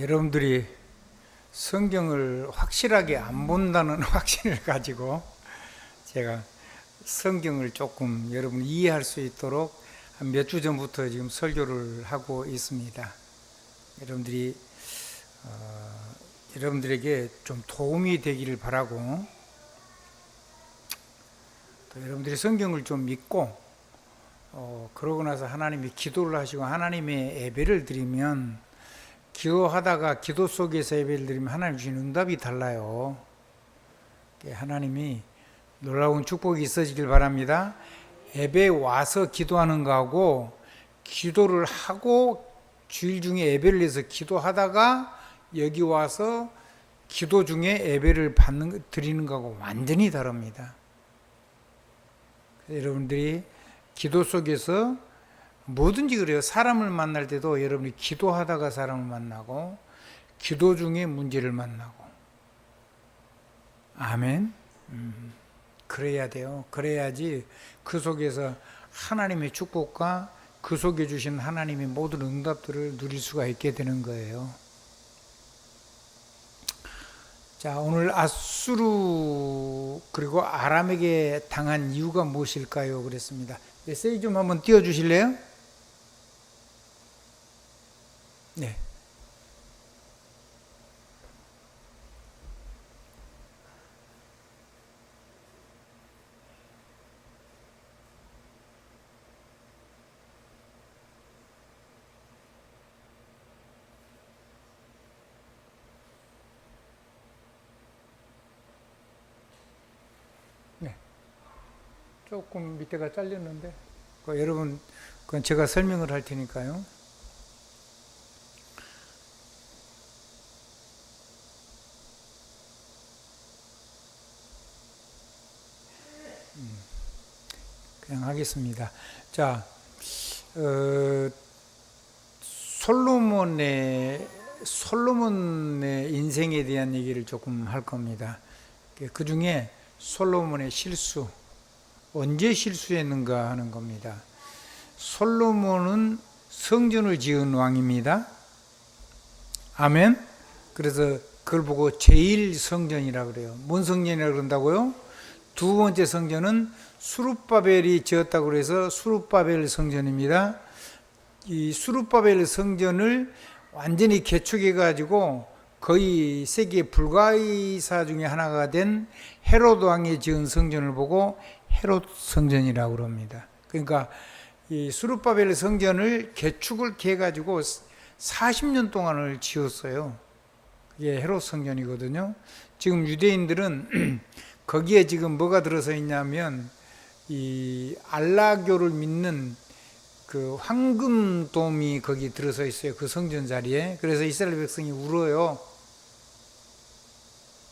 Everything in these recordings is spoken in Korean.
여러분들이 성경을 확실하게 안 본다는 확신을 가지고 제가 성경을 조금 여러분 이해할 수 있도록 한 몇 주 전부터 지금 설교를 하고 있습니다. 여러분들에게 좀 도움이 되기를 바라고, 또 여러분들이 성경을 좀 믿고 그러고 나서 하나님이 기도를 하시고 하나님의 예배를 드리면, 기도하다가 기도 속에서 예배를 드리면 하나님 주신 응답이 달라요. 하나님이 놀라운 축복이 있어지길 바랍니다. 예배 와서 기도하는 거하고, 기도를 하고 주일 중에 예배를 해서 기도하다가 여기 와서 기도 중에 예배를 드리는 거하고 완전히 다릅니다. 여러분들이 기도 속에서 뭐든지 그래요. 사람을 만날 때도 여러분이 기도하다가 사람을 만나고, 기도 중에 문제를 만나고. 아멘. 그래야 돼요. 그래야지 그 속에서 하나님의 축복과 그 속에 주신 하나님의 모든 응답들을 누릴 수가 있게 되는 거예요. 자, 오늘 아수르 그리고 아람에게 당한 이유가 무엇일까요? 그랬습니다. 메시지 좀 한번 띄워주실래요? 네. 네. 조금 밑에가 잘렸는데, 여러분, 그건 제가 설명을 할 테니까요. 그냥 하겠습니다. 자, 솔로몬의 인생에 대한 얘기를 조금 할 겁니다. 그 중에 솔로몬의 실수, 언제 실수했는가 하는 겁니다. 솔로몬은 성전을 지은 왕입니다. 아멘. 그래서 그걸 보고 제1성전이라고 그래요. 뭔 성전이라고 그런다고요? 두 번째 성전은 수룹바벨이 지었다고 그래서 수룹바벨 성전입니다. 이 수룹바벨 성전을 완전히 개축해 가지고 거의 세계 불가이사 중에 하나가 된 헤롯 왕이 지은 성전을 보고 헤롯 성전이라고 그럽니다. 그러니까 이 수룹바벨 성전을 개축을 해 가지고 40년 동안을 지었어요. 그게 헤롯 성전이거든요. 지금 유대인들은 거기에 지금 뭐가 들어서 있냐면, 이 알라교를 믿는 그 황금돔이 거기 들어서 있어요. 그 성전 자리에. 그래서 이스라엘 백성이 울어요.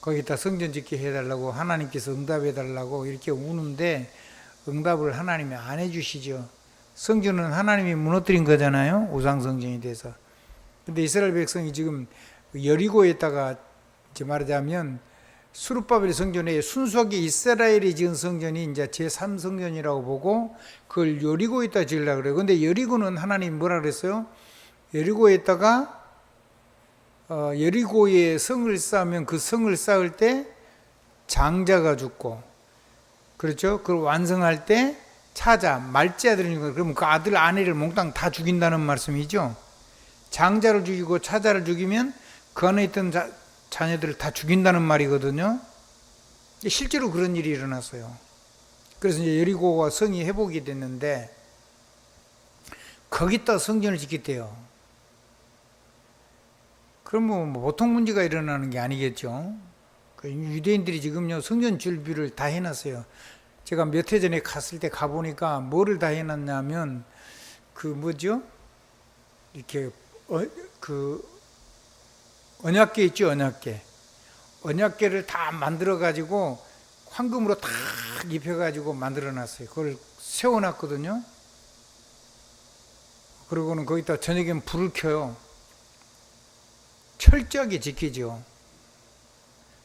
거기다 성전 짓게 해달라고, 하나님께서 응답해달라고 이렇게 우는데 응답을 하나님이 안 해주시죠. 성전은 하나님이 무너뜨린 거잖아요. 우상성전이 돼서. 근데 이스라엘 백성이 지금 여리고에다가 이제 말하자면 수룹바벨 성전에 순수하게 이스라엘이 지은 성전이 이제 제3성전이라고 보고 그걸 여리고에다 지으려고 그래요. 근데 여리고는 하나님 뭐라 그랬어요? 여리고에다가 여리고에 성을 쌓으면 그 성을 쌓을 때 장자가 죽고, 그렇죠? 그걸 완성할 때 차자, 말째 아들인 거, 그러면 그 아들 아내를 몽땅 다 죽인다는 말씀이죠. 장자를 죽이고 차자를 죽이면 그 안에 있던 자녀들을 다 죽인다는 말이거든요. 실제로 그런 일이 일어났어요. 그래서 이제 여리고가 성이 회복이 됐는데 거기다 성전을 짓겠대요. 그럼 뭐 보통 문제가 일어나는 게 아니겠죠. 유대인들이 지금요 성전 준비를 다 해놨어요. 제가 몇 해 전에 갔을 때 가보니까 뭐를 다 해놨냐면, 그 뭐죠? 이렇게 그 언약궤 있죠, 언약궤. 언약궤를 다 만들어가지고 황금으로 다 입혀가지고 만들어놨어요. 그걸 세워놨거든요. 그리고는 거기다 저녁엔 불을 켜요. 철저하게 지키죠.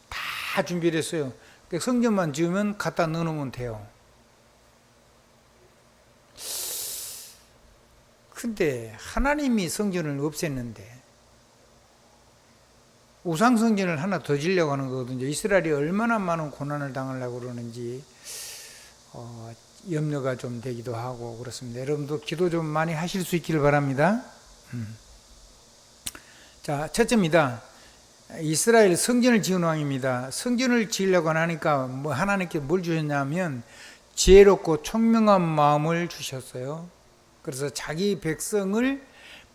다 준비를 했어요. 성전만 지으면 갖다 넣어놓으면 돼요. 근데 하나님이 성전을 없앴는데 우상 성전을 하나 더 지려고 하는 거거든요. 이스라엘이 얼마나 많은 고난을 당하려고 그러는지 염려가 좀 되기도 하고 그렇습니다. 여러분도 기도 좀 많이 하실 수 있기를 바랍니다. 자, 첫째입니다. 이스라엘 성전을 지은 왕입니다. 성전을 지으려고 하니까 하나님께 뭘 주셨냐면 지혜롭고 총명한 마음을 주셨어요. 그래서 자기 백성을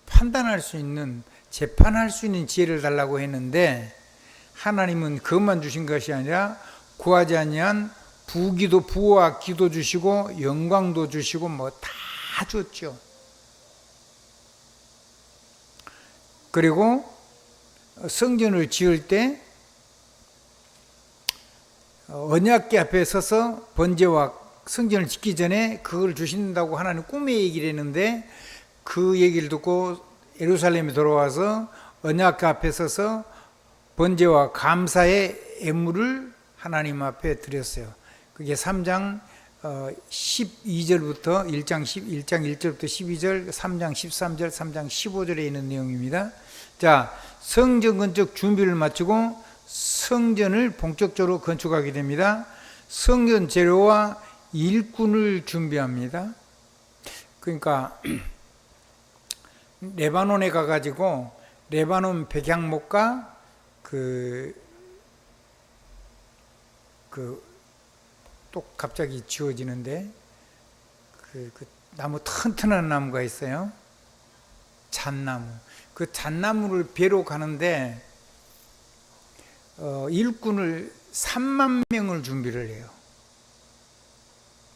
판단할 수 있는, 재판할 수 있는 지혜를 달라고 했는데, 하나님은 그것만 주신 것이 아니라 구하지 아니한 부와 기도 주시고 영광도 주시고 다 줬죠. 그리고 성전을 지을 때 언약궤 앞에 서서 번제와 성전을 짓기 전에 그걸 주신다고 하나님 꿈에 얘기를 했는데, 그 얘기를 듣고 예루살렘에 돌아와서 언약궤 앞에 서서 번제와 감사의 예물을 하나님 앞에 드렸어요. 그게 3장 12절부터 1장 1절부터 12절, 3장 13절, 3장 15절에 있는 내용입니다. 자, 성전 건축 준비를 마치고 성전을 본격적으로 건축하게 됩니다. 성전 재료와 일꾼을 준비합니다. 그러니까 레바논에 가가지고 레바논 백향목과 또 갑자기 지워지는데 그 나무, 튼튼한 나무가 있어요. 잣나무. 그 잣나무를 베러 가는데 일꾼을 3만 명을 준비를 해요.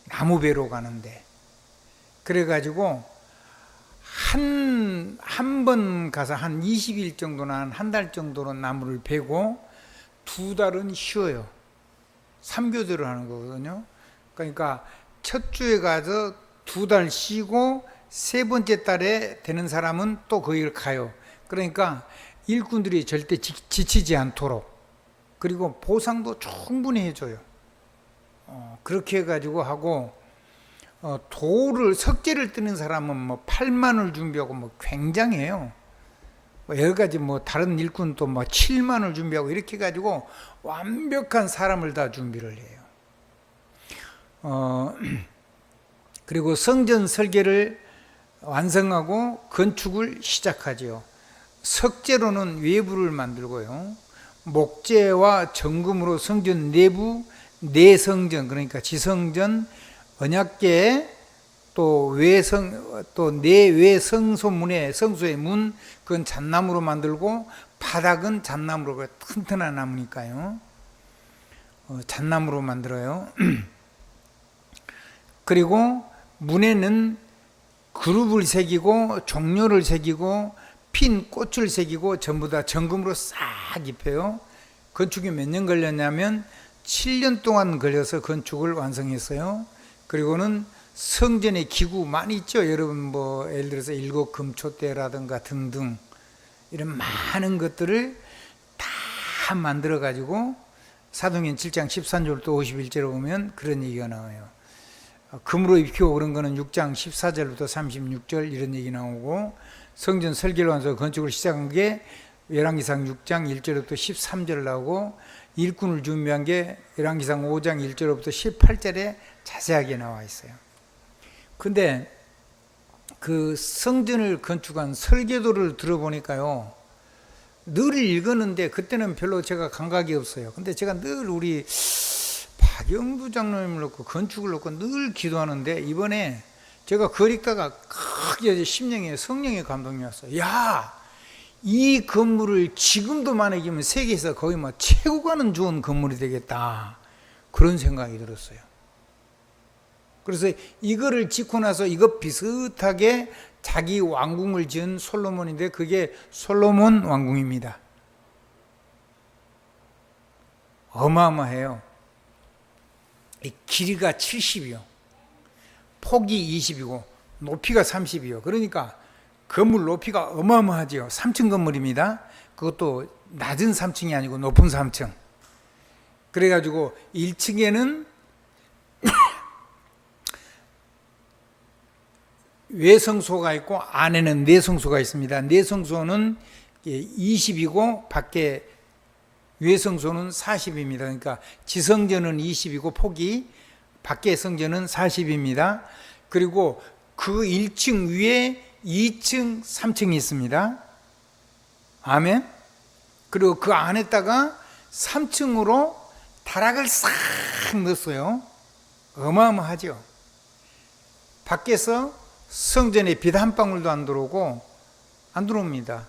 나무 베러 가는데. 그래가지고 한 번 가서 한 20일 정도나 한 달 정도는 나무를 베고 2달은 쉬어요. 3교대로 하는 거거든요. 그러니까 첫 주에 가서 2달 쉬고 3번째 달에 되는 사람은 또 거기를 가요. 그러니까 일꾼들이 절대 지치지 않도록, 그리고 보상도 충분히 해줘요. 그렇게 해가지고 하고, 석재를 뜨는 사람은 8만을 준비하고 굉장해요. 여러 가지 다른 일꾼도 7만을 준비하고 이렇게 해가지고 완벽한 사람을 다 준비를 해요. 그리고 성전 설계를 완성하고 건축을 시작하죠. 석재로는 외부를 만들고요. 목재와 정금으로 성전 내부, 내성전, 그러니까 지성전, 언약궤, 또 내외 성소문의 성소의 문, 그건 잣나무로 만들고, 바닥은 잣나무로, 튼튼한 나무니까요. 잣나무로 만들어요. 그리고 문에는 그룹을 새기고 종려를 새기고 핀 꽃을 새기고 전부 다 정금으로 싹 입혀요. 건축이 몇 년 걸렸냐면 7년 동안 걸려서 건축을 완성했어요. 그리고는 성전의 기구 많이 있죠. 여러분 예를 들어서 일곱금초대라든가 등등 이런 많은 것들을 다 만들어 가지고 사도행전 7장 13절부터 51절에 보면 그런 얘기가 나와요. 금으로 입히고 그런 거는 6장 14절부터 36절 이런 얘기 나오고, 성전 설계를 완성 건축을 시작한 게 열왕기상 6장 1절부터 13절 나오고, 일꾼을 준비한 게 열왕기상 5장 1절부터 18절에 자세하게 나와 있어요. 근데 그 성전을 건축한 설계도를 들어보니까요, 늘 읽었는데 그때는 별로 제가 감각이 없어요. 근데 제가 늘 우리 박영부 장로님을 놓고 건축을 놓고 늘 기도하는데, 이번에 제가 그걸 읽다가 크게 심령에 성령의 감동이 왔어요. 야, 이 건물을 지금도 만약이면 세계에서 거의 최고 가는 좋은 건물이 되겠다, 그런 생각이 들었어요. 그래서 이거를 짓고 나서 이거 비슷하게 자기 왕궁을 지은 솔로몬인데, 그게 솔로몬 왕궁입니다. 어마어마해요. 길이가 70이요. 폭이 20이고 높이가 30이요. 그러니까 건물 높이가 어마어마하지요. 3층 건물입니다. 그것도 낮은 3층이 아니고 높은 3층. 그래가지고 1층에는 외성소가 있고 안에는 내성소가 있습니다. 내성소는 20이고 밖에 외성소는 40입니다. 그러니까 지성전은 20이고 폭이 밖의 성전은 40입니다. 그리고 그 1층 위에 2층, 3층이 있습니다. 아멘. 그리고 그 안에다가 3층으로 다락을 싹 넣었어요. 어마어마하죠. 밖에서 성전에 빛 한 방울도 안 들어오고 안 들어옵니다.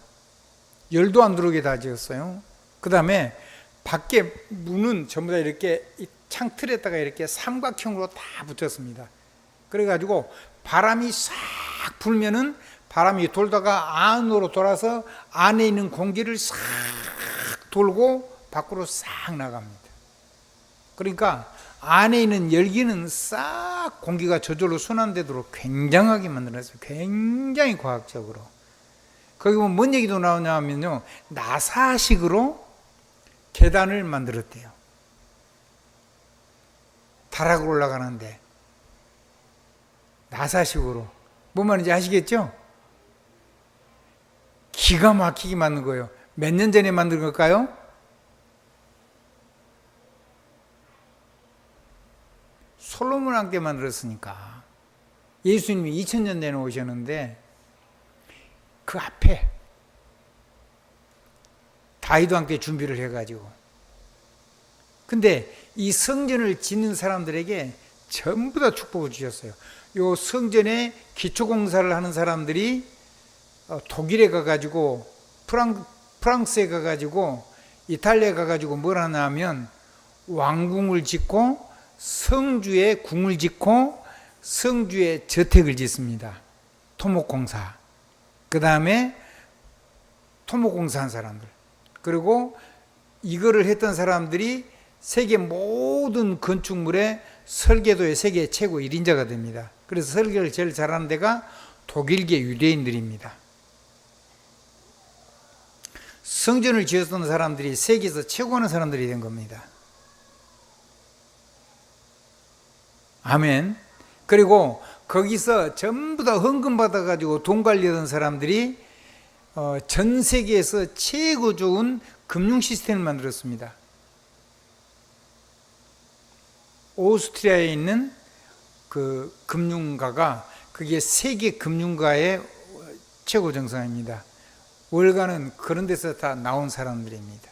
열도 안 들어오게 다 지었어요. 그 다음에 밖에 문은 전부 다 이렇게 창틀에다가 이렇게 삼각형으로 다 붙였습니다. 그래가지고 바람이 싹 불면은 바람이 돌다가 안으로 돌아서 안에 있는 공기를 싹 돌고 밖으로 싹 나갑니다. 그러니까 안에 있는 열기는 싹 공기가 저절로 순환되도록 굉장하게 만들었어요. 굉장히 과학적으로. 거기 보면 뭔 얘기도 나오냐 하면요, 나사식으로 계단을 만들었대요. 다락으로 올라가는데 나사식으로. 뭔 말인지 아시겠죠? 기가 막히게 만든 거예요. 몇 년 전에 만든 걸까요? 솔로몬 왕 때 만들었으니까. 예수님이 2000년 전에 오셨는데 그 앞에 다윗 왕 때 준비를 해가지고. 근데 이 성전을 짓는 사람들에게 전부 다 축복을 주셨어요. 요 성전에 기초공사를 하는 사람들이 독일에 가가지고 프랑스에 가가지고 이탈리아에 가가지고 뭘 하냐면 왕궁을 짓고 성주에 궁을 짓고 성주에 저택을 짓습니다. 토목공사. 그 다음에 토목공사한 사람들. 그리고 이거를 했던 사람들이 세계 모든 건축물의 설계도의 세계 최고 1인자가 됩니다. 그래서 설계를 제일 잘하는 데가 독일계 유대인들입니다. 성전을 지었던 사람들이 세계에서 최고하는 사람들이 된 겁니다. 아멘. 그리고 거기서 전부 다 헌금 받아가지고 돈 관리하던 사람들이 전 세계에서 최고 좋은 금융 시스템을 만들었습니다. 오스트리아에 있는 그 금융가가 그게 세계 금융가의 최고 정상입니다. 월가는 그런 데서 다 나온 사람들입니다.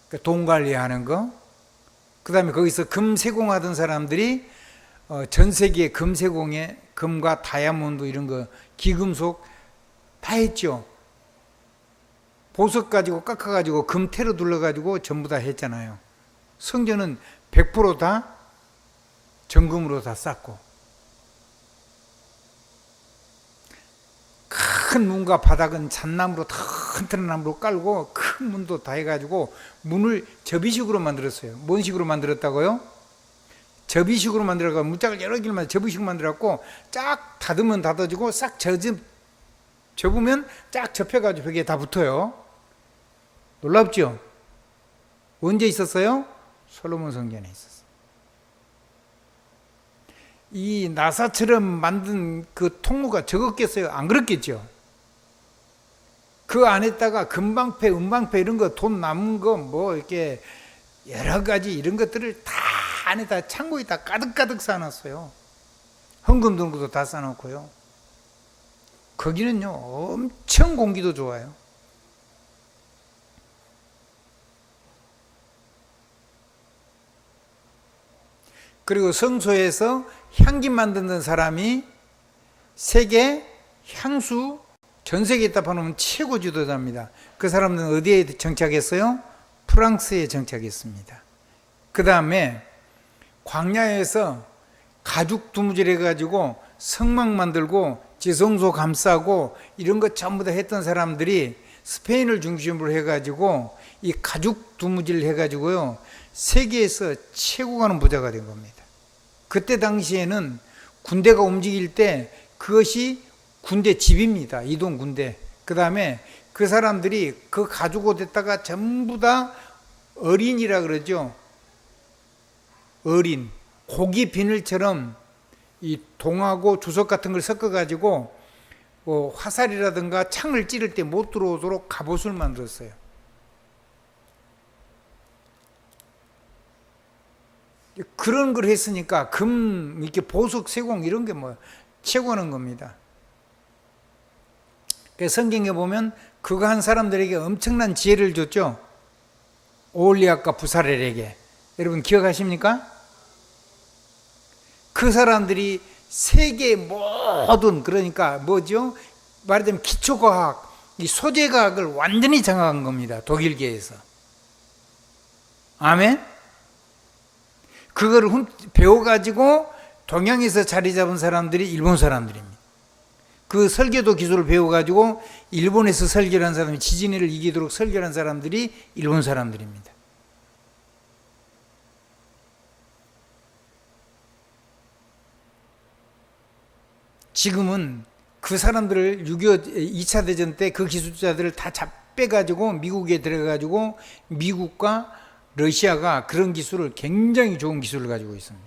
그러니까 돈 관리하는 거, 그 다음에 거기서 금 세공하던 사람들이 전 세계 금 세공에 금과 다이아몬드 이런 거, 기금속 다 했죠. 보석 가지고 깎아가지고 금 테러 둘러가지고 전부 다 했잖아요. 성전은 100% 다 정금으로 다 쌓고, 큰 문과 바닥은 잣나무로 튼튼한 나무로 깔고 큰 문도 다 해가지고 문을 접이식으로 만들었어요. 뭔 식으로 만들었다고요? 접이식으로 만들어서 문짝을 여러 개를 접이식으로 만들었고 쫙 닫으면 닫아지고 싹 접으면 쫙 접혀가지고 벽에 다 붙어요. 놀랍죠? 언제 있었어요? 솔로몬 성전에 있었어요. 이 나사처럼 만든 그 통로가 적었겠어요? 안 그렇겠죠? 그 안에다가 금방패, 은방패 이런 거 돈 남은 거 뭐 이렇게 여러 가지 이런 것들을 다 안에다 창고에다 가득가득 쌓아놨어요. 헌금 든 것도 다 쌓아놓고요. 거기는요 엄청 공기도 좋아요. 그리고 성소에서 향기 만드는 사람이 세계 향수 전 세계에 있다 봐놓으면 최고 지도자입니다. 그 사람은 어디에 정착했어요? 프랑스에 정착했습니다. 그 다음에 광야에서 가죽 두무질 해가지고 성막 만들고 지성소 감싸고 이런 거 전부 다 했던 사람들이 스페인을 중심으로 해가지고 이 가죽 두무질 해가지고요 세계에서 최고 가는 부자가 된 겁니다. 그때 당시에는 군대가 움직일 때 그것이 군대 집입니다. 이동 군대. 그 다음에 그 사람들이 그 가지고 됐다가 전부 다 어린이라 그러죠. 어린. 고기 비늘처럼 이 동하고 주석 같은 걸 섞어가지고 화살이라든가 창을 찌를 때 못 들어오도록 갑옷을 만들었어요. 그런 걸 했으니까 금, 이렇게 보석, 세공 이런 게 뭐 최고는 겁니다. 성경에 보면 그거 한 사람들에게 엄청난 지혜를 줬죠. 오홀리압과 부사렐에게. 여러분 기억하십니까? 그 사람들이 세계 모든, 그러니까 뭐죠? 말하자면 기초과학, 이 소재과학을 완전히 장악한 겁니다. 독일계에서. 아멘? 그거를 배워가지고 동양에서 자리 잡은 사람들이 일본 사람들입니다. 그 설계도 기술을 배워가지고 일본에서 설계를 한 사람이, 지진해를 이기도록 설계를 한 사람들이 일본 사람들입니다. 지금은 그 사람들을 6.25 2차 대전 때 그 기술자들을 다 빼가지고 미국에 들어가가지고 미국과 러시아가 그런 기술을, 굉장히 좋은 기술을 가지고 있습니다.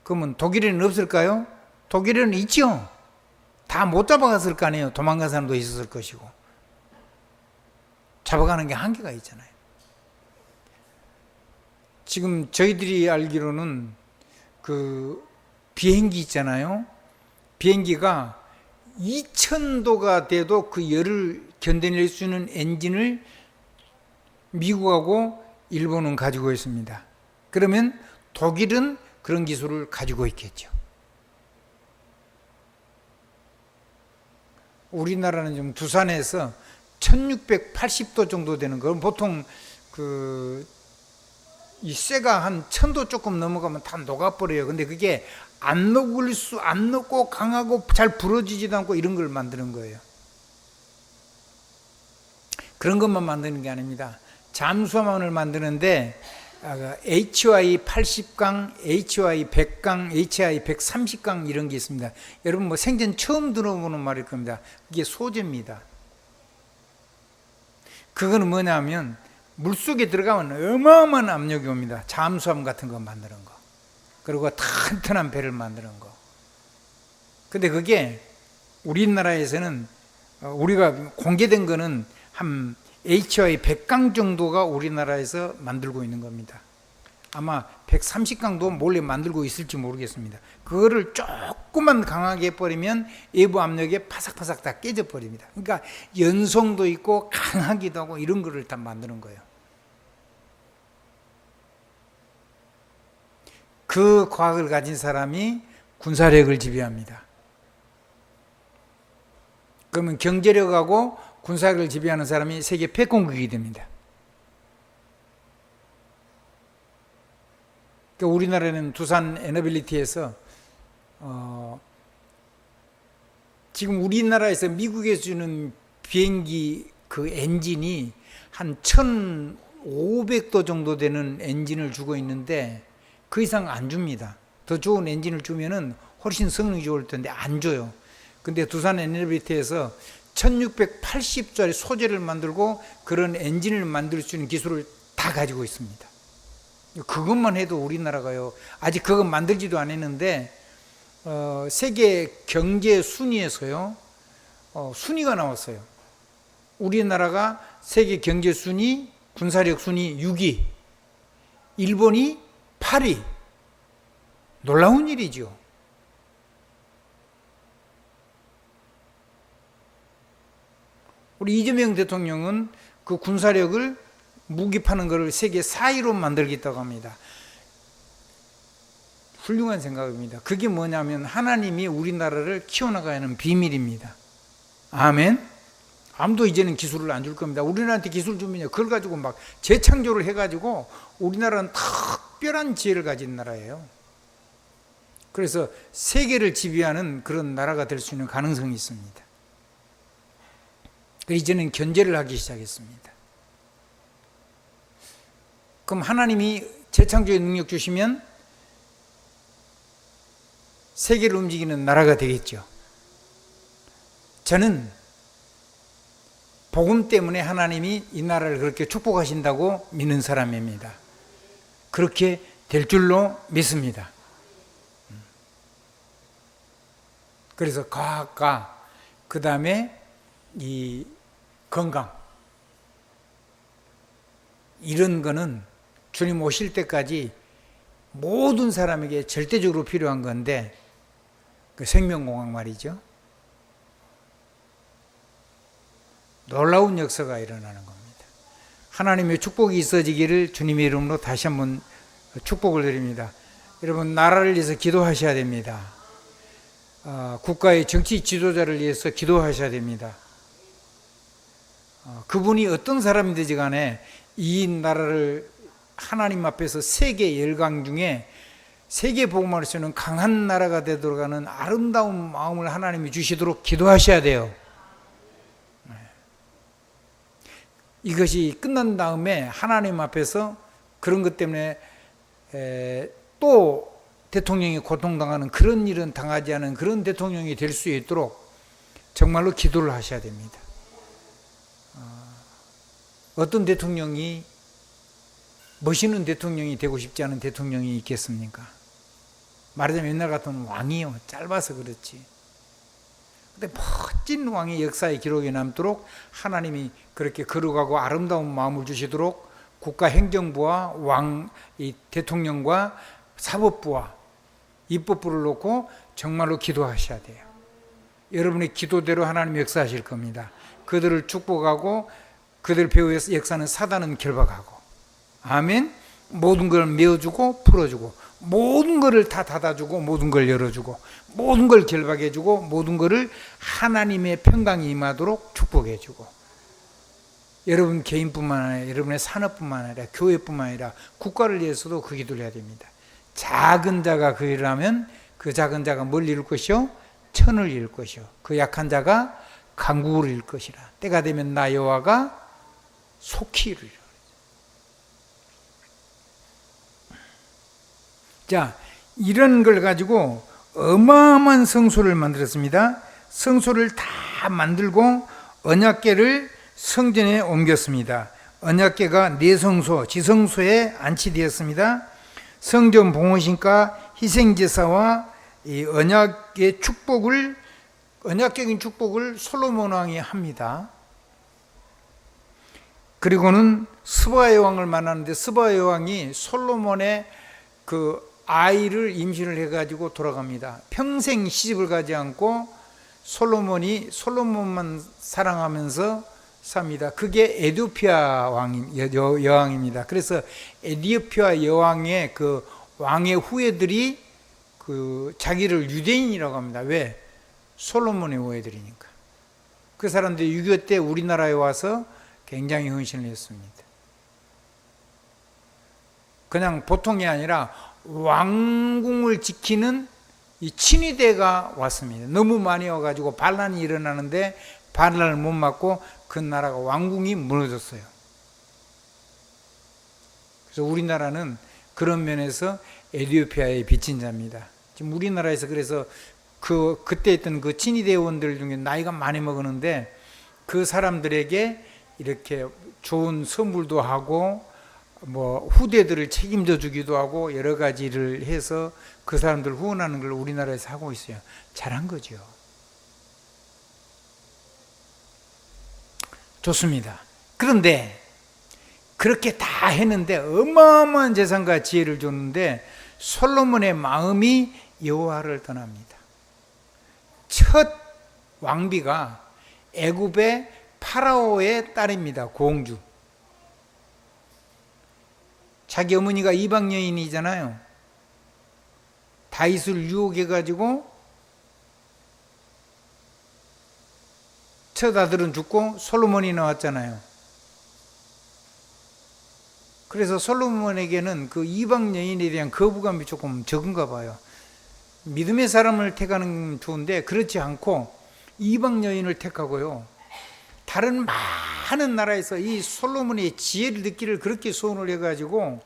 그러면 독일에는 없을까요? 독일에는 있죠. 다 못 잡아갔을 거 아니에요. 도망간 사람도 있었을 것이고. 잡아가는 게 한계가 있잖아요. 지금 저희들이 알기로는 그 비행기 있잖아요. 비행기가 2000도가 돼도 그 열을 견뎌낼 수 있는 엔진을 미국하고 일본은 가지고 있습니다. 그러면 독일은 그런 기술을 가지고 있겠죠. 우리나라는 좀 두산에서 1680도 정도 되는 거, 보통 이 쇠가 한 1000도 조금 넘어가면 다 녹아버려요. 근데 그게 안 녹고 강하고 잘 부러지지도 않고 이런 걸 만드는 거예요. 그런 것만 만드는 게 아닙니다. 잠수함을 만드는데 HY 80강, HY 100강, HY 130강 이런 게 있습니다. 여러분 뭐 생전 처음 들어보는 말일 겁니다. 이게 소재입니다. 그거는 뭐냐면 물속에 들어가면 어마어마한 압력이 옵니다. 잠수함 같은 거 만드는 거. 그리고 튼튼한 배를 만드는 거. 근데 그게 우리나라에서는 우리가 공개된 거는 한 HY 100강 정도가 우리나라에서 만들고 있는 겁니다. 아마 130강도 몰래 만들고 있을지 모르겠습니다. 그거를 조금만 강하게 해버리면 외부 압력에 파삭파삭 다 깨져버립니다. 그러니까 연성도 있고 강하기도 하고 이런 거를 다 만드는 거예요. 그 과학을 가진 사람이 군사력을 지배합니다. 그러면 경제력하고 군사력을 지배하는 사람이 세계 패권국이 됩니다. 그러니까 우리나라는 두산 에너빌리티에서 지금 우리나라에서 미국에서 주는 비행기 그 엔진이 한 1500도 정도 되는 엔진을 주고 있는데 그 이상 안 줍니다. 더 좋은 엔진을 주면은 훨씬 성능이 좋을 텐데 안 줘요. 근데 두산 에너빌리티에서 1680짜리 소재를 만들고 그런 엔진을 만들 수 있는 기술을 다 가지고 있습니다. 그것만 해도 우리나라가요, 아직 그거 만들지도 않았는데 세계 경제 순위에서요 순위가 나왔어요. 우리나라가 세계 경제 순위, 군사력 순위 6위, 일본이 8위. 놀라운 일이죠. 우리 이재명 대통령은 그 군사력을 무기 파는 것을 세계 4위로 만들겠다고 합니다. 훌륭한 생각입니다. 그게 뭐냐면 하나님이 우리나라를 키워나가야 하는 비밀입니다. 아멘. 아무도 이제는 기술을 안 줄 겁니다. 우리나라한테 기술 주면요, 그걸 가지고 막 재창조를 해가지고 우리나라는 특별한 지혜를 가진 나라예요. 그래서 세계를 지배하는 그런 나라가 될 수 있는 가능성이 있습니다. 이제는 견제를 하기 시작했습니다. 그럼 하나님이 재창조의 능력 주시면 세계를 움직이는 나라가 되겠죠. 저는 복음 때문에 하나님이 이 나라를 그렇게 축복하신다고 믿는 사람입니다. 그렇게 될 줄로 믿습니다. 그래서 과학과 그 다음에 이 건강, 이런 거는 주님 오실 때까지 모든 사람에게 절대적으로 필요한 건데, 그 생명공학 말이죠. 놀라운 역사가 일어나는 겁니다. 하나님의 축복이 있어지기를 주님의 이름으로 다시 한번 축복을 드립니다. 여러분, 나라를 위해서 기도하셔야 됩니다. 국가의 정치 지도자를 위해서 기도하셔야 됩니다. 그분이 어떤 사람이든지 간에 이 나라를 하나님 앞에서 세계 열강 중에 세계 복음을 쓰는 강한 나라가 되도록 하는 아름다운 마음을 하나님이 주시도록 기도하셔야 돼요. 이것이 끝난 다음에 하나님 앞에서 그런 것 때문에 또 대통령이 고통당하는 그런 일은 당하지 않은 그런 대통령이 될 수 있도록 정말로 기도를 하셔야 됩니다. 어떤 대통령이, 멋있는 대통령이 되고 싶지 않은 대통령이 있겠습니까? 말하자면 옛날 같은 왕이요, 짧아서 그렇지. 근데 멋진 왕의 역사의 기록이 남도록 하나님이 그렇게 거룩하고 아름다운 마음을 주시도록 국가 행정부와 왕, 이 대통령과 사법부와 입법부를 놓고 정말로 기도하셔야 돼요. 여러분의 기도대로 하나님이 역사하실 겁니다. 그들을 축복하고 그들 배후의 역사는 사단은 결박하고, 아멘. 모든 걸 메워주고 풀어주고, 모든 것을 다 닫아주고, 모든 걸 열어주고, 모든 걸 결박해주고, 모든 것을 하나님의 평강이 임하도록 축복해주고, 여러분 개인뿐만 아니라 여러분의 산업뿐만 아니라 교회뿐만 아니라 국가를 위해서도 그 기도를 해야 됩니다. 작은 자가 그 일을 하면 그 작은 자가 뭘 이룰 것이요? 천을 이룰 것이요. 그 약한 자가 강국을 이룰 것이라. 때가 되면 나 여호와가 속히 이루리라. 자, 이런 걸 가지고 어마어마한 성소를 만들었습니다. 성소를 다 만들고 언약궤를 성전에 옮겼습니다. 언약궤가 내성소, 지성소에 안치되었습니다. 성전 봉헌신과 희생제사와 이 언약궤 축복을, 언약궤인 축복을 솔로몬 왕이 합니다. 그리고는 스바의 왕을 만나는데 스바의 왕이 솔로몬의 그 아이를 임신을 해가지고 돌아갑니다. 평생 시집을 가지 않고 솔로몬만 사랑하면서 삽니다. 그게 에디오피아 여왕입니다. 그래서 에디오피아 여왕의 그 왕의 후예들이 그 자기를 유대인이라고 합니다. 왜? 솔로몬의 후예들이니까. 그 사람들이 6.25 때 우리나라에 와서 굉장히 헌신을 했습니다. 그냥 보통이 아니라 왕궁을 지키는 이 친위대가 왔습니다. 너무 많이 와가지고 반란이 일어나는데 반란을 못 막고 그 나라가 왕궁이 무너졌어요. 그래서 우리나라는 그런 면에서 에티오피아의 빚진 자입니다. 지금 우리나라에서 그래서 그때 있던 그 친위대원들 중에 나이가 많이 먹었는데 그 사람들에게 이렇게 좋은 선물도 하고 뭐 후대들을 책임져 주기도 하고 여러 가지를 해서 그 사람들 후원하는 걸 우리나라에서 하고 있어요. 잘한 거죠. 좋습니다. 그런데 그렇게 다 했는데 어마어마한 재산과 지혜를 줬는데 솔로몬의 마음이 여호와를 떠납니다. 첫 왕비가 애굽의 파라오의 딸입니다. 공주. 자기 어머니가 이방 여인이잖아요. 다윗을 유혹해가지고 첫 아들은 죽고 솔로몬이 나왔잖아요. 그래서 솔로몬에게는 그 이방 여인에 대한 거부감이 조금 적은가 봐요. 믿음의 사람을 택하는 좋은데 그렇지 않고 이방 여인을 택하고요. 다른 많은 나라에서 이 솔로몬의 지혜를 듣기를 그렇게 소원을 해가지고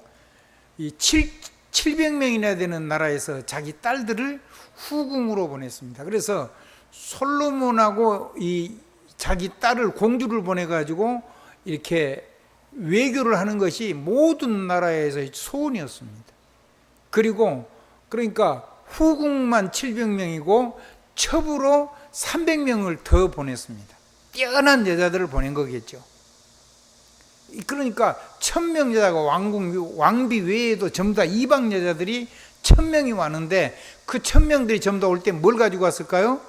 이 700명이나 되는 나라에서 자기 딸들을 후궁으로 보냈습니다. 그래서 솔로몬하고 이 자기 딸을 공주를 보내가지고 이렇게 외교를 하는 것이 모든 나라에서의 소원이었습니다. 그리고 그러니까 후궁만 700명이고 첩으로 300명을 더 보냈습니다. 뛰어난 여자들을 보낸 거겠죠. 그러니까 1000명 여자가 왕비 외에도 전부 다 이방 여자들이 1000명이 왔는데 그 1000명들이 전부 다 올 때 뭘 가지고 왔을까요?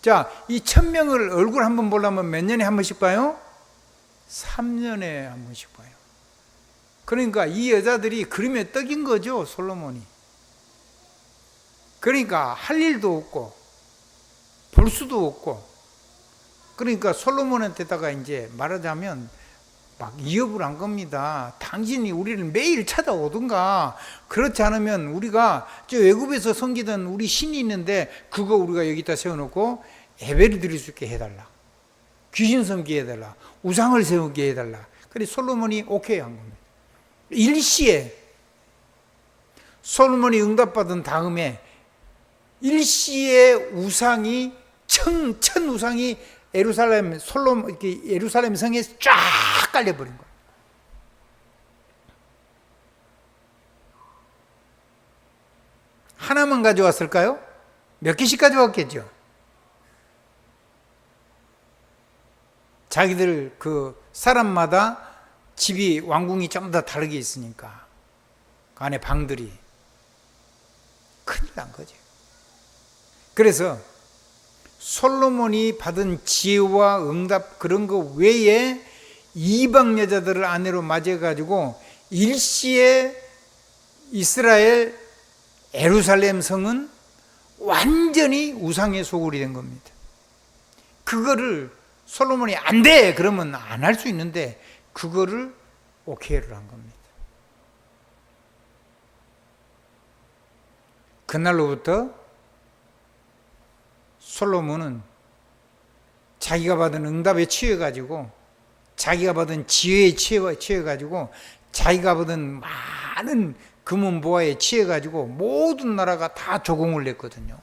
자, 이 1000명을 얼굴 한번 보려면 몇 년에 한 번씩 봐요? 3년에 한 번씩 봐요. 그러니까 이 여자들이 그림에 떡인 거죠, 솔로몬이. 그러니까 할 일도 없고 볼 수도 없고, 그러니까 솔로몬한테다가 이제 말하자면 막 위협을 한 겁니다. 당신이 우리를 매일 찾아오든가, 그렇지 않으면 우리가 저 외국에서 섬기던 우리 신이 있는데 그거 우리가 여기다 세워놓고 예배를 드릴 수 있게 해달라, 귀신 섬기게 해달라, 우상을 세우게 해달라. 그래서 솔로몬이 오케이 한 겁니다. 일시에 솔로몬이 응답받은 다음에 일시에 우상이 천 우상이 예루살렘 성에 쫙 깔려버린 거예요. 하나만 가져왔을까요? 몇 개씩 가져왔겠죠. 자기들 그 사람마다 집이 왕궁이 전부 다 다르게 있으니까 그 안에 방들이 큰일 난 거죠. 그래서 솔로몬이 받은 지혜와 응답 그런 거 외에 이방 여자들을 아내로 맞이해가지고 일시에 이스라엘 예루살렘 성은 완전히 우상의 소굴이 된 겁니다. 그거를 솔로몬이 안 돼! 그러면 안 할 수 있는데 그거를 오케이를 한 겁니다. 그날로부터 솔로몬은 자기가 받은 응답에 취해가지고, 자기가 받은 지혜에 취해가지고, 자기가 받은 많은 금은 보화에 취해가지고 모든 나라가 다 조공을 냈거든요.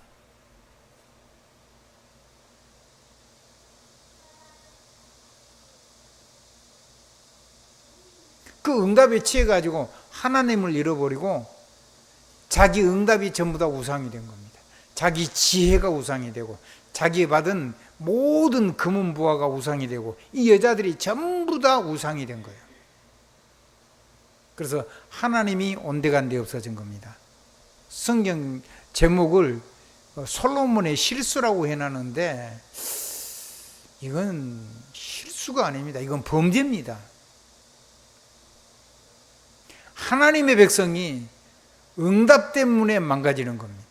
그 응답에 취해가지고 하나님을 잃어버리고 자기 응답이 전부 다 우상이 된 겁니다. 자기 지혜가 우상이 되고 자기 받은 모든 금은 부화가 우상이 되고 이 여자들이 전부 다 우상이 된 거예요. 그래서 하나님이 온데간데 없어진 겁니다. 성경 제목을 솔로몬의 실수라고 해놨는데 이건 실수가 아닙니다. 이건 범죄입니다. 하나님의 백성이 응답 때문에 망가지는 겁니다.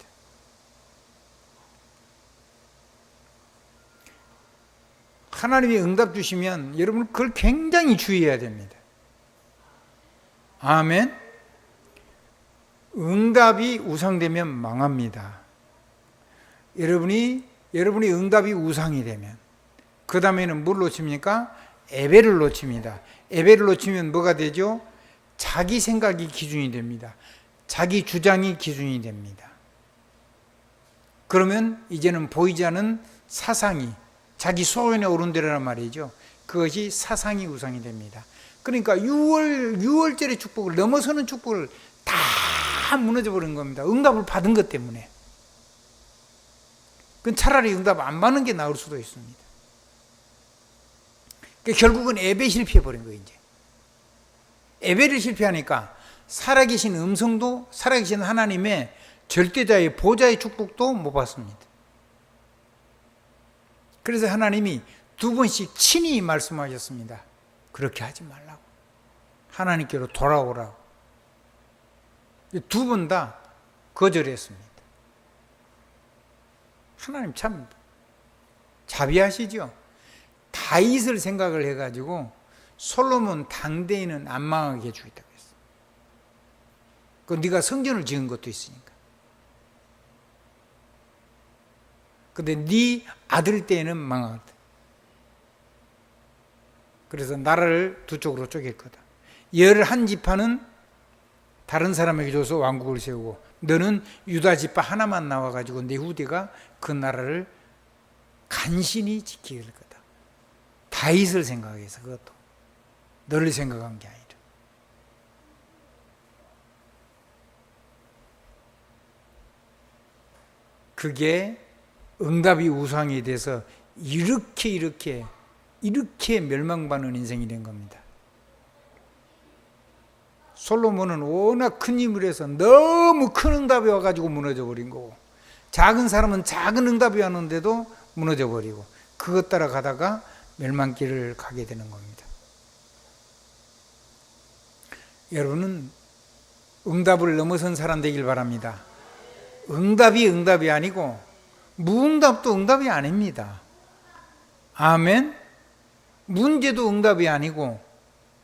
하나님이 응답 주시면 여러분 그걸 굉장히 주의해야 됩니다. 아멘. 응답이 우상되면 망합니다. 여러분이 응답이 우상이 되면 그 다음에는 뭘 놓칩니까? 예배를 놓칩니다. 예배를 놓치면 뭐가 되죠? 자기 생각이 기준이 됩니다. 자기 주장이 기준이 됩니다. 그러면 이제는 보이지 않는 사상이 자기 소원에 오른대로란 말이죠. 그것이 사상이 우상이 됩니다. 그러니까 6월절의 축복을 넘어서는 축복을 다 무너져 버린 겁니다. 응답을 받은 것 때문에. 그건 차라리 응답 안 받는 게 나을 수도 있습니다. 그러니까 결국은 예배 실패해 버린 거예요. 이제 예배를 실패하니까 살아계신 음성도, 살아계신 하나님의 절대자의 보좌의 축복도 못 받습니다. 그래서 하나님이 2번씩 친히 말씀하셨습니다. 그렇게 하지 말라고. 하나님께로 돌아오라고. 2번 다 거절했습니다. 하나님 참 자비하시죠. 다윗을 생각을 해가지고 솔로몬 당대에는 안 망하게 해주겠다고 했어요. 그 네가 성전을 지은 것도 있으니까. 근데 네 아들 때에는 망하거든. 그래서 나라를 2쪽으로 쪼갤 거다. 11지파는 다른 사람에게 줘서 왕국을 세우고 너는 유다 지파 하나만 나와가지고 내 후대가 그 나라를 간신히 지킬 거다. 다윗을 생각해서, 그것도 너를 생각한 게 아니라. 그게 응답이 우상이 돼서 이렇게 멸망받는 인생이 된 겁니다. 솔로몬은 워낙 큰 힘을 해서 너무 큰 응답이 와가지고 무너져 버린 거고, 작은 사람은 작은 응답이 왔는데도 무너져 버리고, 그것 따라 가다가 멸망길을 가게 되는 겁니다. 여러분은 응답을 넘어선 사람 되길 바랍니다. 응답이 아니고 무응답도 응답이 아닙니다. 아멘. 문제도 응답이 아니고,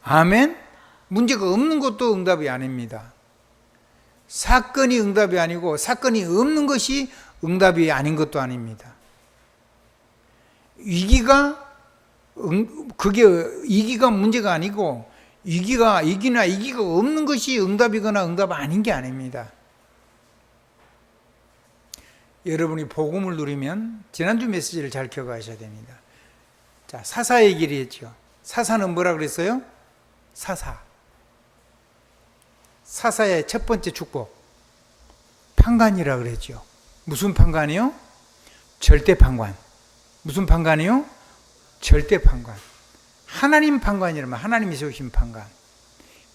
아멘. 문제가 없는 것도 응답이 아닙니다. 사건이 응답이 아니고 사건이 없는 것이 응답이 아닌 것도 아닙니다. 위기가 문제가 아니고, 위기가 없는 것이 응답이거나 응답 아닌 게 아닙니다. 여러분이 복음을 누리면, 지난주 메시지를 잘 기억하셔야 됩니다. 자, 사사의 길이 했죠. 사사는 뭐라 그랬어요? 사사의 첫 번째 축복, 판관이라 그랬죠. 무슨 판관이요? 절대 판관. 무슨 판관이요? 절대 판관. 하나님 판관이라면 하나님이 세우신 판관.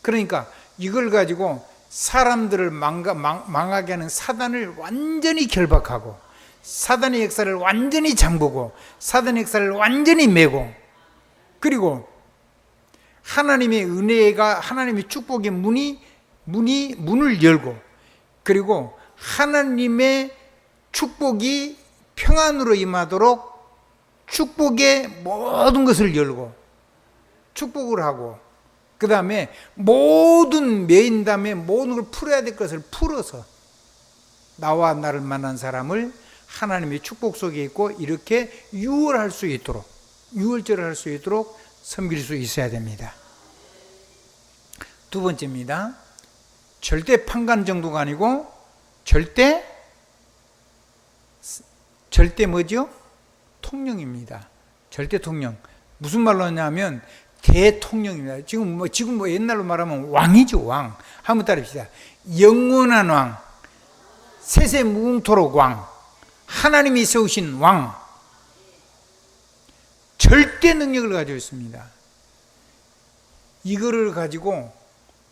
그러니까 이걸 가지고 사람들을 망하게 하는 사단을 완전히 결박하고, 사단의 역사를 완전히 잠그고, 사단의 역사를 완전히 메고, 그리고 하나님의 은혜가, 하나님의 축복의 문을 열고, 그리고 하나님의 축복이 평안으로 임하도록 축복의 모든 것을 열고 축복을 하고, 그 다음에 모든 메인 다음에 모든 걸 풀어야 될 것을 풀어서 나와 나를 만난 사람을 하나님의 축복 속에 있고 이렇게 유월할 수 있도록, 유월절을 할 수 있도록 섬길 수 있어야 됩니다. 두 번째입니다. 절대 판관 정도가 아니고 절대 뭐죠? 통령입니다. 절대 통령. 무슨 말로 하냐면 대통령입니다. 지금 뭐 옛날로 말하면 왕이죠, 왕. 한번 따라합시다. 영원한 왕, 세세 무궁토록 왕, 하나님이 세우신 왕, 절대 능력을 가지고 있습니다. 이거를 가지고,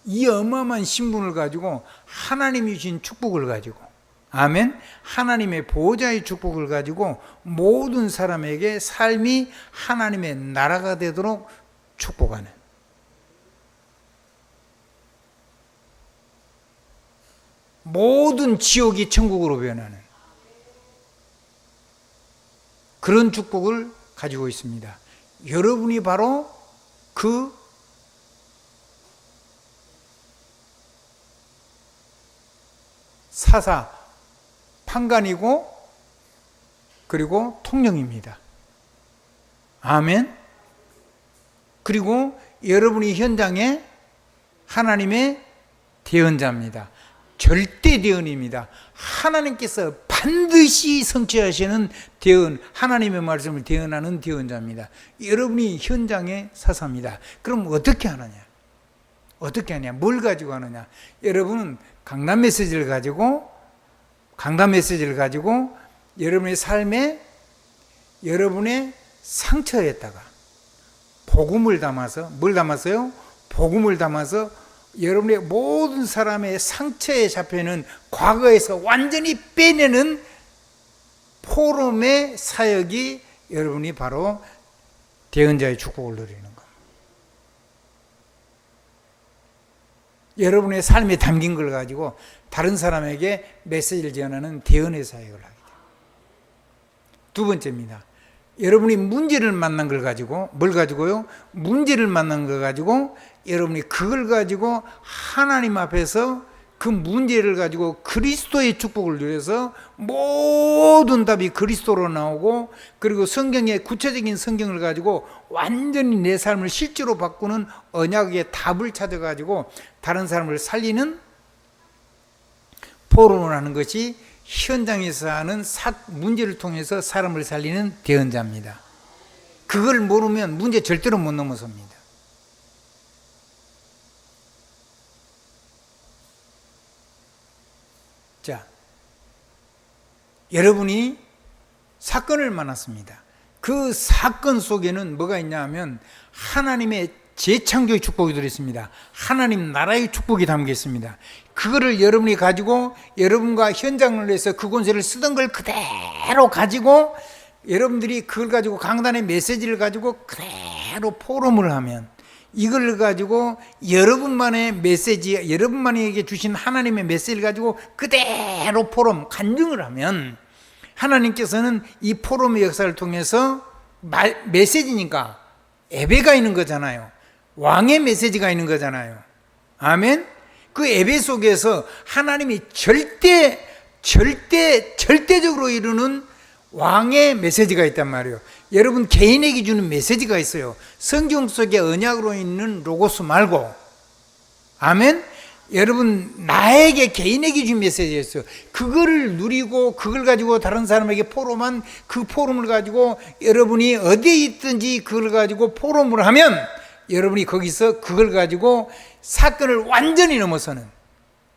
이 어마어마한 신분을 가지고, 하나님이 주신 축복을 가지고, 아멘. 하나님의 보호자의 축복을 가지고 모든 사람에게 삶이 하나님의 나라가 되도록 축복하는, 모든 지옥이 천국으로 변하는 그런 축복을 가지고 있습니다. 여러분이 바로 그 사사, 판관이고 그리고 통령입니다. 아멘. 그리고 여러분이 현장에 하나님의 대언자입니다. 절대 대언입니다. 하나님께서 반드시 성취하시는 대언, 하나님의 말씀을 대언하는 대언자입니다. 여러분이 현장의 사사입니다. 그럼 어떻게 하느냐? 어떻게 하냐? 뭘 가지고 하느냐? 여러분은 강단 메시지를 가지고 여러분의 삶에, 여러분의 상처에다가 복음을 담아서, 뭘 담았어요? 복음을 담아서 여러분의 모든 사람의 상처에 잡혀있는 과거에서 완전히 빼내는 포럼의 사역이 여러분이 바로 대언자의 축복을 누리는 겁니다. 여러분의 삶에 담긴 걸 가지고 다른 사람에게 메시지를 전하는 대언의 사역을 하게 됩니다. 두 번째입니다. 여러분이 문제를 만난 걸 가지고, 뭘 가지고요? 문제를 만난 걸 가지고 여러분이 그걸 가지고 하나님 앞에서 그 문제를 가지고 그리스도의 축복을 누려서 모든 답이 그리스도로 나오고, 그리고 성경의 구체적인 성경을 가지고 완전히 내 삶을 실제로 바꾸는 언약의 답을 찾아가지고 다른 사람을 살리는 포럼을 하는 것이 현장에서 하는 문제를 통해서 사람을 살리는 대언자입니다. 그걸 모르면 문제 절대로 못 넘어섭니다. 자, 여러분이 사건을 만났습니다. 그 사건 속에는 뭐가 있냐 하면 하나님의 재창조의 축복이 들어있습니다. 하나님 나라의 축복이 담겨 있습니다. 그거를 여러분이 가지고 여러분과 현장을 해서 그 권세를 쓰던 걸 그대로 가지고 여러분들이 그걸 가지고 강단의 메시지를 가지고 그대로 포럼을 하면 이걸 가지고 여러분만의 메시지, 여러분만에게 주신 하나님의 메시지를 가지고 그대로 포럼, 간증을 하면 하나님께서는 이 포럼의 역사를 통해서 메시지니까 예배가 있는 거잖아요. 왕의 메시지가 있는 거잖아요. 아멘. 그 예배 속에서 하나님이 절대적으로 이루는 왕의 메시지가 있단 말이에요. 여러분 개인에게 주는 메시지가 있어요. 성경 속에 언약으로 있는 로고스 말고. 아멘. 여러분 나에게 개인에게 준 메시지가 있어요. 그거를 누리고 그걸 가지고 다른 사람에게 포럼한 그 포럼을 가지고 여러분이 어디에 있든지 그걸 가지고 포럼을 하면 여러분이 거기서 그걸 가지고 사건을 완전히 넘어서는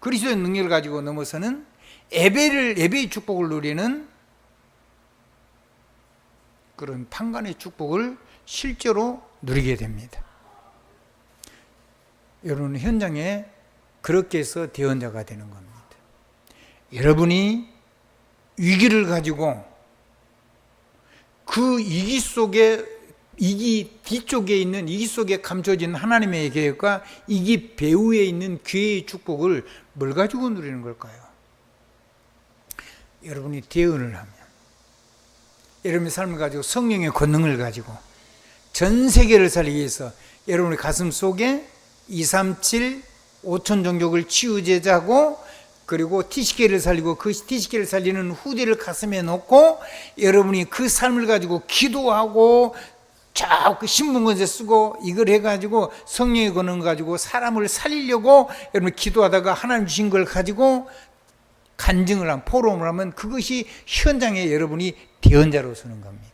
그리스도의 능력을 가지고 넘어서는 예배의 축복을 누리는 그런 판관의 축복을 실제로 누리게 됩니다. 여러분 현장에 그렇게 해서 대언자가 되는 겁니다. 여러분이 위기를 가지고 그 위기 속에 이기 뒤쪽에 있는 이기 속에 감춰진 하나님의 계획과 이기 배후에 있는 기회의 축복을 뭘 가지고 누리는 걸까요? 여러분이 대언을 하면 여러분의 삶을 가지고 성령의 권능을 가지고 전 세계를 살리기 위해서 여러분의 가슴 속에 237 5천 종족을 치유제자고 그리고 티시케를 살리고 그 티시케를 살리는 후대를 가슴에 놓고 여러분이 그 삶을 가지고 기도하고 그 신문건세 쓰고 이걸 해가지고 성령의 권능을 가지고 사람을 살리려고 여러분 기도하다가 하나님 주신 걸 가지고 간증을 하면 포럼을 하면 그것이 현장에 여러분이 대언자로 서는 겁니다.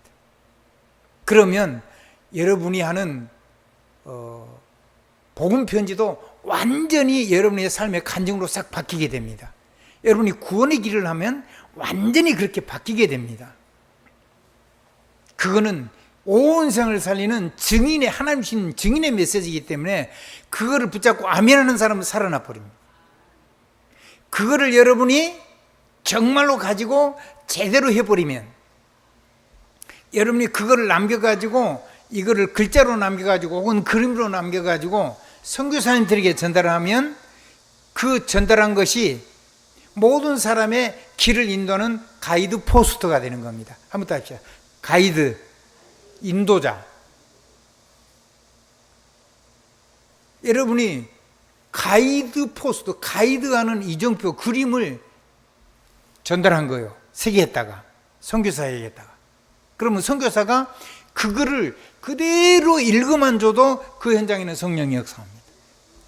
그러면 여러분이 하는 복음 편지도 완전히 여러분의 삶의 간증으로 싹 바뀌게 됩니다. 여러분이 구원의 길을 하면 완전히 그렇게 바뀌게 됩니다. 그거는 온 세상을 살리는 증인의 하나님 주신 증인의 메시지이기 때문에 그거를 붙잡고 아멘하는 사람은 살아나 버립니다. 그거를 여러분이 정말로 가지고 제대로 해버리면 여러분이 그거를 남겨가지고 이거를 글자로 남겨가지고 혹은 그림으로 남겨가지고 선교사님들에게 전달하면 그 전달한 것이 모든 사람의 길을 인도하는 가이드 포스터가 되는 겁니다. 한번 더 합시다. 가이드, 인도자. 여러분이 가이드 포스터, 가이드하는 이정표, 그림을 전달한 거예요. 세계에다가, 선교사에게다가. 그러면 선교사가 그거를 그대로 읽어만 줘도 그 현장에는 성령이 역사합니다.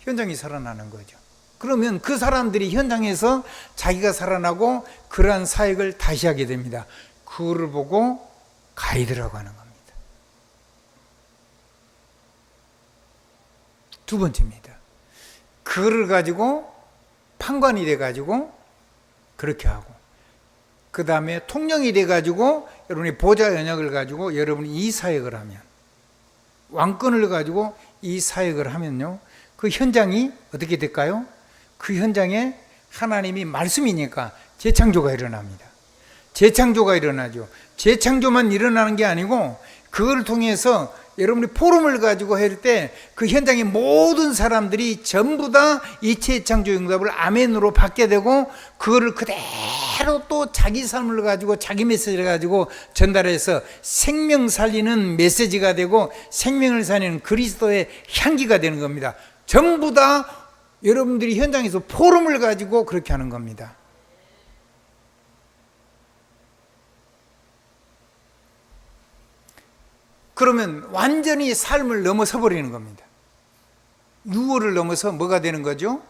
현장이 살아나는 거죠. 그러면 그 사람들이 현장에서 자기가 살아나고 그러한 사역을 다시 하게 됩니다. 그거를 보고 가이드라고 하는 겁니다. 두 번째입니다. 그거를 가지고 판관이 돼가지고 그렇게 하고 그 다음에 통령이 돼가지고 여러분이 보좌 연약을 가지고 여러분이 이 사역을 하면 왕권을 가지고 이 사역을 하면요 그 현장이 어떻게 될까요? 그 현장에 하나님이 말씀이니까 재창조가 일어납니다. 재창조가 일어나죠. 재창조만 일어나는 게 아니고 그걸 통해서 여러분이 포럼을 가지고 할 때 그 현장의 모든 사람들이 전부 다 이 재창조 응답을 아멘으로 받게 되고 그거를 그대로 또 자기 삶을 가지고 자기 메시지를 가지고 전달해서 생명 살리는 메시지가 되고 생명을 살리는 그리스도의 향기가 되는 겁니다. 전부 다 여러분들이 현장에서 포럼을 가지고 그렇게 하는 겁니다. 그러면 완전히 삶을 넘어서 버리는 겁니다. 유월을 넘어서 뭐가 되는 거죠?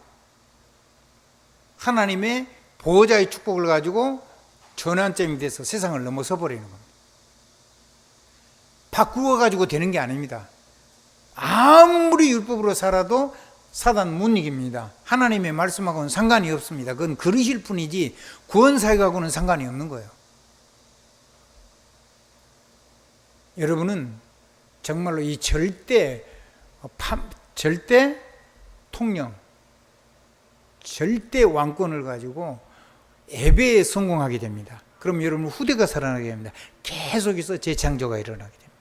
하나님의 보호자의 축복을 가지고 전환점이 돼서 세상을 넘어서 버리는 겁니다. 바꾸어 가지고 되는 게 아닙니다. 아무리 율법으로 살아도 사단 못 이깁니다. 하나님의 말씀하고는 상관이 없습니다. 그건 그러실 뿐이지 구원사역하고는 상관이 없는 거예요. 여러분은 정말로 이 절대 통령, 절대 왕권을 가지고 예배에 성공하게 됩니다. 그럼 여러분 후대가 살아나게 됩니다. 계속해서 재창조가 일어나게 됩니다.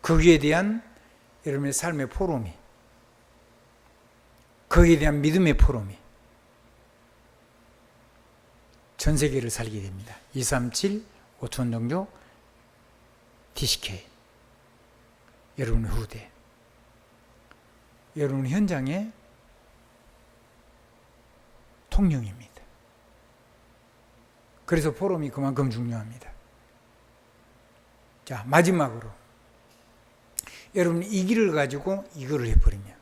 거기에 대한 여러분의 삶의 포럼이, 거기에 대한 믿음의 포럼이 전 세계를 살게 됩니다. 237 5천종족 DCK, 여러분의 후대, 여러분 현장의 통령입니다. 그래서 포럼이 그만큼 중요합니다. 자, 마지막으로 여러분 이 길을 가지고 이거를 해버리면,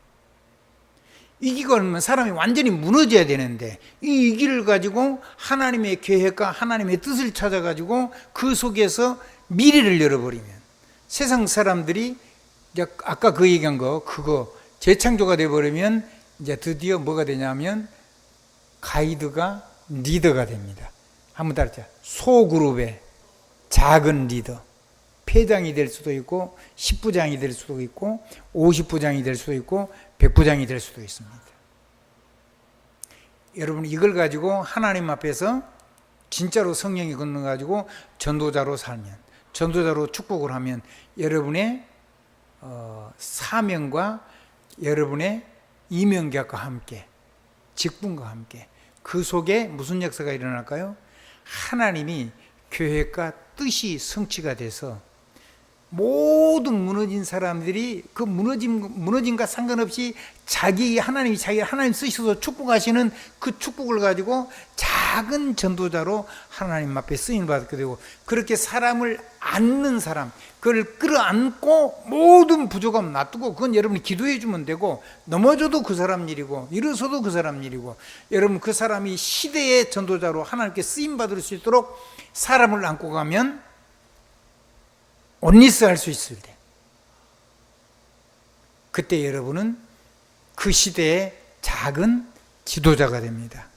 이 길은 사람이 완전히 무너져야 되는데 이 길을 가지고 하나님의 계획과 하나님의 뜻을 찾아가지고 그 속에서 미래를 열어버리면 세상 사람들이 이제 아까 그 얘기한 거 그거 재창조가 되어버리면 이제 드디어 뭐가 되냐면 가이드가 리더가 됩니다. 한번 따라해보자. 소그룹의 작은 리더, 회장이 될 수도 있고 10부장이 될 수도 있고 50부장이 될 수도 있고 100부장이 될 수도 있습니다. 여러분 이걸 가지고 하나님 앞에서 진짜로 성령이 건너가지고 전도자로 살면, 전도자로 축복을 하면 여러분의 사명과 여러분의 이명계약과 함께, 직분과 함께 그 속에 무슨 역사가 일어날까요? 하나님이 계획과 뜻이 성취가 돼서 모든 무너진 사람들이 그 무너짐과 상관없이 하나님 쓰셔서 축복하시는 그 축복을 가지고 작은 전도자로 하나님 앞에 쓰임 받게 되고, 그렇게 사람을 안는 사람, 그걸 끌어안고 모든 부족함 놔두고, 그건 여러분이 기도해 주면 되고, 넘어져도 그 사람 일이고 일어서도 그 사람 일이고, 여러분 그 사람이 시대의 전도자로 하나님께 쓰임 받을 수 있도록 사람을 안고 가면 온리스 할 수 있을 때, 그때 여러분은 그 시대의 작은 지도자가 됩니다.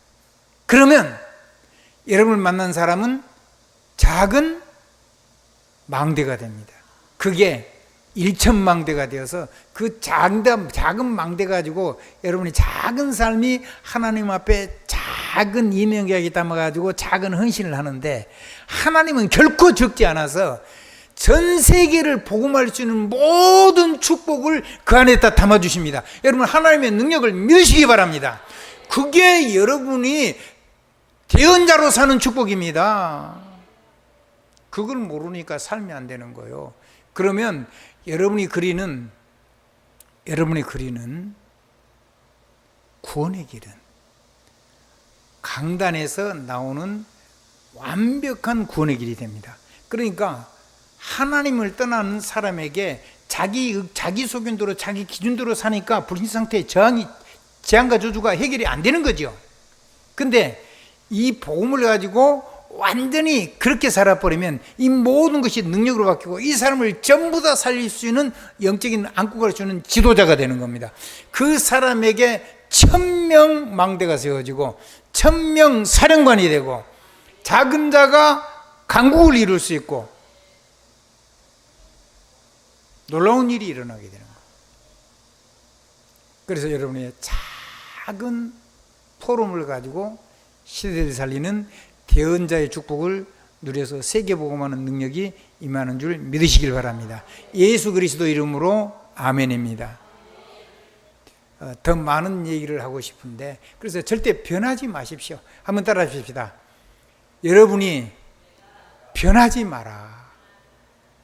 그러면 여러분을 만난 사람은 작은 망대가 됩니다. 그게 1,000망대가 되어서 그 작은 망대 가지고 여러분의 작은 삶이 하나님 앞에 작은 이명계약이 담아가지고 작은 헌신을 하는데, 하나님은 결코 적지 않아서 전 세계를 복음할 수 있는 모든 축복을 그 안에다 담아주십니다. 여러분 하나님의 능력을 믿으시기 바랍니다. 그게 여러분이 대언자로 사는 축복입니다. 그걸 모르니까 삶이 안 되는 거예요. 그러면 여러분이 그리는 구원의 길은 강단에서 나오는 완벽한 구원의 길이 됩니다. 그러니까 하나님을 떠나는 사람에게 자기 소견대로 자기 기준대로 사니까 불신상태의 재앙과 저주가 해결이 안 되는 거죠. 근데 이 복음을 가지고 완전히 그렇게 살아버리면 이 모든 것이 능력으로 바뀌고 이 사람을 전부 다 살릴 수 있는 영적인 안고 갈 수 있는 지도자가 되는 겁니다. 그 사람에게 1,000명 망대가 세워지고 1,000명 사령관이 되고 작은 자가 강국을 이룰 수 있고 놀라운 일이 일어나게 되는 거예요. 그래서 여러분의 작은 포럼을 가지고 시대를 살리는 대언자의 축복을 누려서 세계복음하는 능력이 임하는 줄 믿으시길 바랍니다. 예수 그리스도 이름으로 아멘입니다. 더 많은 얘기를 하고 싶은데, 그래서 절대 변하지 마십시오. 한번 따라 하십시다. 여러분이 변하지 마라.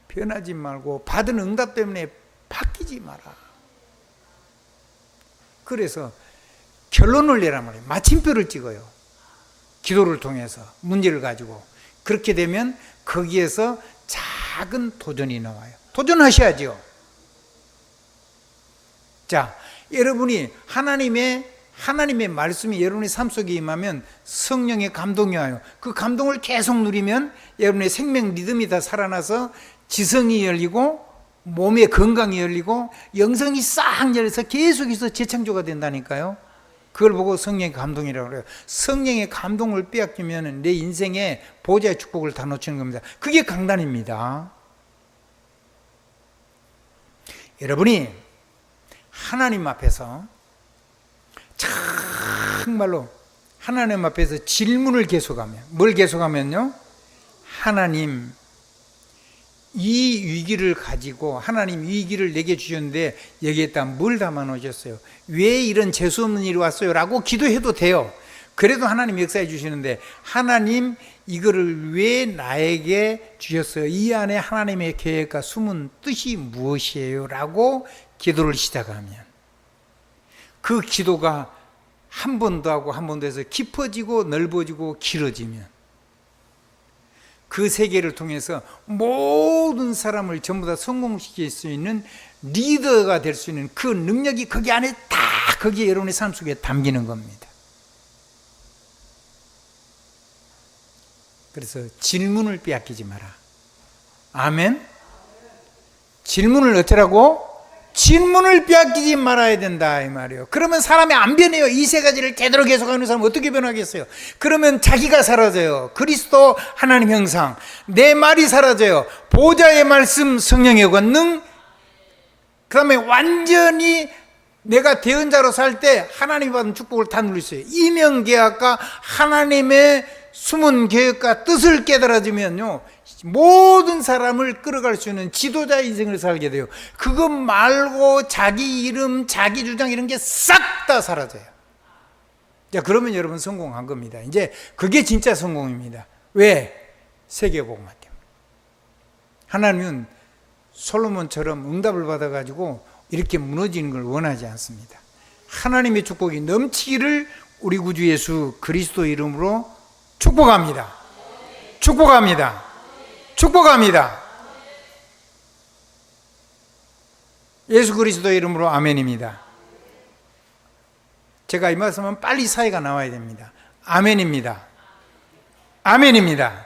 변하지 말고 받은 응답 때문에 바뀌지 마라. 그래서 결론을 내란 말이에요. 마침표를 찍어요. 기도를 통해서 문제를 가지고. 그렇게 되면 거기에서 작은 도전이 나와요. 도전하셔야죠. 자, 여러분이 하나님의 말씀이 여러분의 삶 속에 임하면 성령의 감동이 와요. 그 감동을 계속 누리면 여러분의 생명 리듬이 다 살아나서 지성이 열리고 몸의 건강이 열리고 영성이 싹 열려서 계속해서 재창조가 된다니까요. 그걸 보고 성령의 감동이라고 그래요. 성령의 감동을 빼앗기면 내 인생의 보좌의 축복을 다 놓치는 겁니다. 그게 강단입니다. 여러분이 하나님 앞에서 정말로 하나님 앞에서 질문을 계속하면, 뭘 계속하면요? 하나님, 이 위기를 가지고 하나님 위기를 내게 주셨는데 여기에다 뭘 담아 놓으셨어요? 왜 이런 재수 없는 일이 왔어요? 라고 기도해도 돼요. 그래도 하나님 역사해 주시는데, 하나님 이거를 왜 나에게 주셨어요? 이 안에 하나님의 계획과 숨은 뜻이 무엇이에요? 라고 기도를 시작하면, 그 기도가 한 번 더 하고 한 번 더 해서 깊어지고 넓어지고 길어지면, 그 세계를 통해서 모든 사람을 전부 다 성공시킬 수 있는 리더가 될 수 있는 그 능력이 거기 안에 다, 거기에 여러분의 삶 속에 담기는 겁니다. 그래서 질문을 빼앗기지 마라. 아멘? 질문을 어쩌라고? 질문을 빼앗기지 말아야 된다, 이 말이에요. 그러면 사람이 안 변해요. 이 세 가지를 제대로 계속하는 사람은 어떻게 변하겠어요? 그러면 자기가 사라져요. 그리스도 하나님 형상, 내 말이 사라져요. 보좌의 말씀, 성령의 권능, 그 다음에 완전히 내가 대언자로 살 때 하나님이 받은 축복을 다 누릴 수 있어요. 이명계약과 하나님의 숨은 계획과 뜻을 깨달아지면요, 모든 사람을 끌어갈 수 있는 지도자 인생을 살게 돼요. 그것 말고 자기 이름, 자기 주장 이런 게 싹 다 사라져요. 자, 그러면 여러분 성공한 겁니다. 이제 그게 진짜 성공입니다. 왜? 세계복음화 때문에. 하나님은 솔로몬처럼 응답을 받아가지고 이렇게 무너지는 걸 원하지 않습니다. 하나님의 축복이 넘치기를 우리 구주 예수 그리스도 이름으로 축복합니다. 축복합니다. 축복합니다. 예수 그리스도 이름으로 아멘입니다. 제가 이 말씀은 빨리 사회가 나와야 됩니다. 아멘입니다. 아멘입니다.